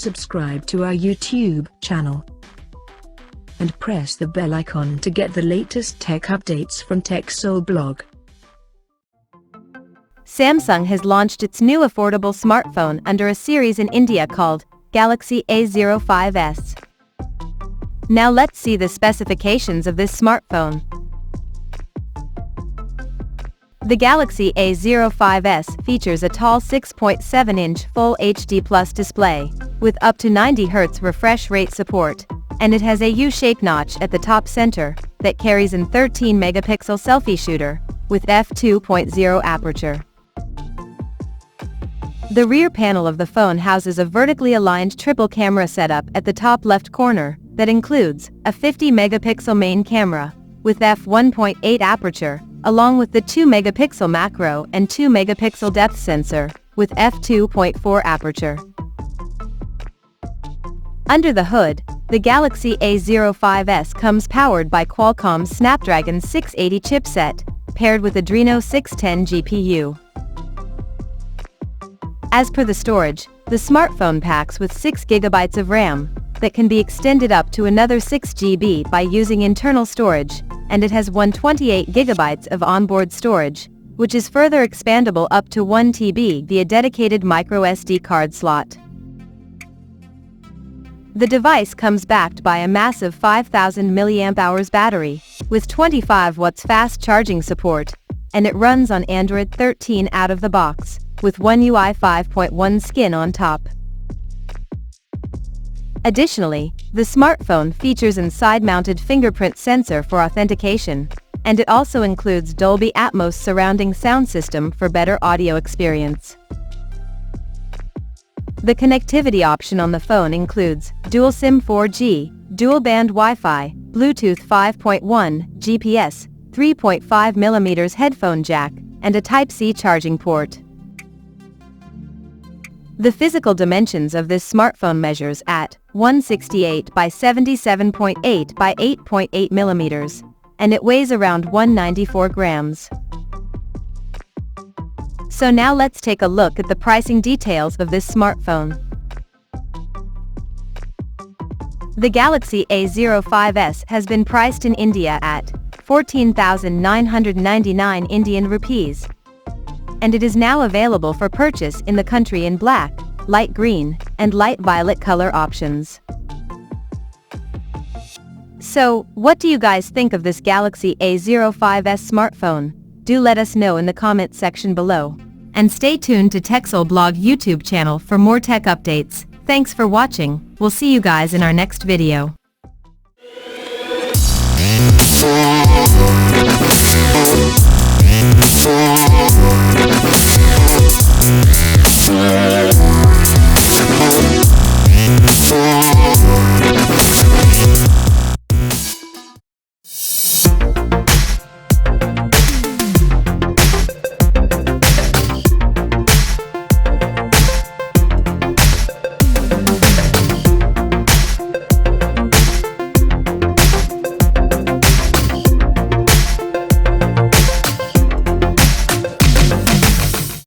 subscribe to our YouTube channel and press the bell icon to get the latest tech updates from TechSole Blog. Samsung has launched its new affordable smartphone under a series in India called Galaxy A05s. Now let's see the specifications of this smartphone. The Galaxy A05s features a tall 6.7-inch Full HD Plus display, with up to 90 Hz refresh rate support, and it has a U-shaped notch at the top center that carries an 13-megapixel selfie shooter, with f2.0 aperture. The rear panel of the phone houses a vertically aligned triple camera setup at the top left corner that includes a 50-megapixel main camera with f1.8 aperture, along with the 2-megapixel macro and 2-megapixel depth sensor with f2.4 aperture. Under the hood, the Galaxy A05s comes powered by Qualcomm's Snapdragon 680 chipset, paired with Adreno 610 GPU. As per the storage, the smartphone packs with 6 GB of RAM that can be extended up to another 6 GB by using internal storage, and it has 128 GB of onboard storage, which is further expandable up to 1 TB via dedicated microSD card slot. The device comes backed by a massive 5000 mAh battery, with 25 watts fast charging support, and it runs on Android 13 out of the box, with One UI 5.1 skin on top. Additionally, the smartphone features a side-mounted fingerprint sensor for authentication, and it also includes Dolby Atmos surrounding sound system for better audio experience. The connectivity option on the phone includes dual SIM 4G, dual-band Wi-Fi, Bluetooth 5.1, GPS, 3.5mm headphone jack, and a Type-C charging port. The physical dimensions of this smartphone measures at 168 by 77.8 by 8.8 millimeters, and it weighs around 194 grams. So now let's take a look at the pricing details of this smartphone. The Galaxy A05s has been priced in India at 14,999 Indian rupees, and it is now available for purchase in the country in black, light green, and light violet color options. So, what do you guys think of this Galaxy A05s smartphone? Do let us know in the comments section below. And stay tuned to TechSole Blog YouTube channel for more tech updates. Thanks for watching. We'll see you guys in our next video. Yeah.